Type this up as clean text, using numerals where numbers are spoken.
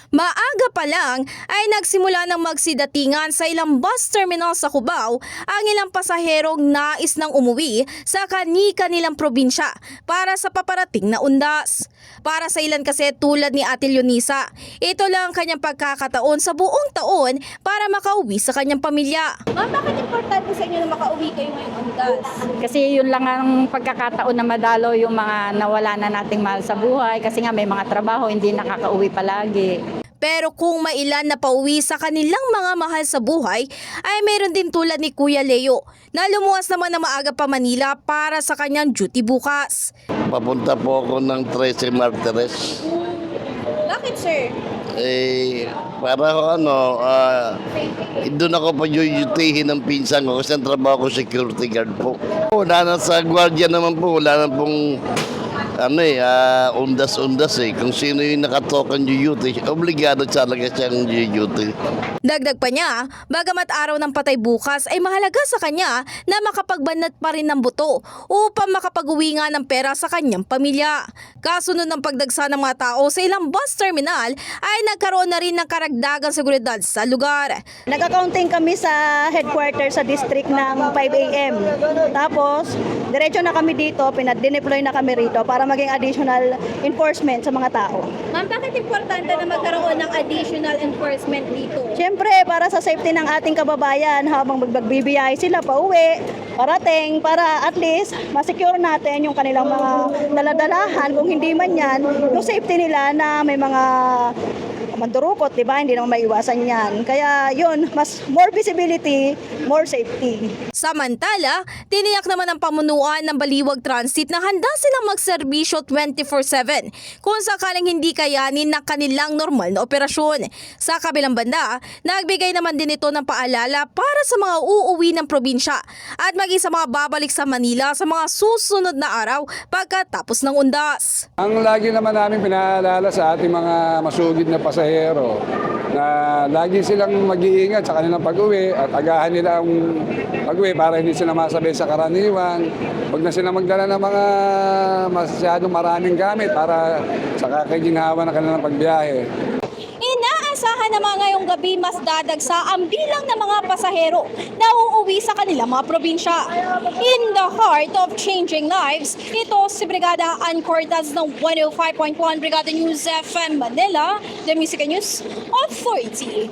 Maaga pa lang ay nagsimula ng magsidatingan sa ilang bus terminal sa Cubao ang ilang pasaherong nais nang umuwi sa kani-kanilang probinsya para sa paparating na undas. Para sa ilan kasi tulad ni Ate Leonisa, ito lang ang kanyang pagkakataon sa buong taon para makauwi sa kanyang pamilya. Ma'am, bakit importante sa inyo na makauwi kayo ngayong undas? Kasi yun lang ang pagkakataon na madalo yung mga nawala na nating mahal sa buhay kasi nga may mga trabaho hindi nakakauwi palagi. Pero kung mailan na pauwi sa kanilang mga mahal sa buhay, ay meron din tulad ni Kuya Leo na lumuwas naman na maaga pa Manila para sa kanyang duty bukas. Papunta po ako ng 13 Martires. Bakit, sir? Para doon ako pagyuyutihin ng pinsan ko kasi ang trabaho ko security guard po. Wala na sa gwardiya naman po, wala na pong undas-undas eh. Kung sino yung nakatokan duty, obligado talaga siyang duty. Dagdag pa niya, bagamat araw ng patay bukas ay mahalaga sa kanya na makapagbanat pa rin ng buto upang makapag-uwi nga ng pera sa kanyang pamilya. Kasunod ng pagdagsa ng mga tao sa ilang bus terminal ay nagkaroon na rin ng karagdagang seguridad sa lugar. Nag-accounting kami sa headquarters sa district ng 5 a.m. Tapos, diretso na kami dito, pinag-deploy na kami rito para maging additional enforcement sa mga tao. Ma'am, bakit importante na magkaroon ng additional enforcement dito? Siyempre, para sa safety ng ating kababayan habang magbibiyahe sila pauwi, parating, para at least masecure natin yung kanilang mga daladalahan. Kung hindi man yan, yung safety nila na may mga mandurukot, di ba? Hindi naman maiwasan yan. Kaya yun, mas more visibility, more safety. Samantala, tiniyak naman ng pamunuan ng Baliwag Transit na handa silang magserbisyo 24/7 kung sakaling hindi kayanin ng kanilang normal na operasyon. Sa kabilang banda, nagbigay naman din ito ng paalala para sa mga uuwi ng probinsya at maging sa mga babalik sa Manila sa mga susunod na araw pagkatapos ng undas. Ang lagi naman namin pinaalala sa ating mga masugid na pasahero na lagi silang mag-iingat sa kanilang pag-uwi at agahan nila ang pag-uwi para hindi sila masabay sa karaniwan. Huwag na sila magdala ng mga masyadong maraming gamit para sa kakaginhawa ng kanilang pagbiyahe. Inaasahan naman ngayong gabi mas dadagsa ang bilang ng mga pasahero na uuwi sa kanilang mga probinsya. In the heart of changing lives, ito si Brigada Ann Cortaz ng 105.1 Brigada News FM Manila, The Music News Authority.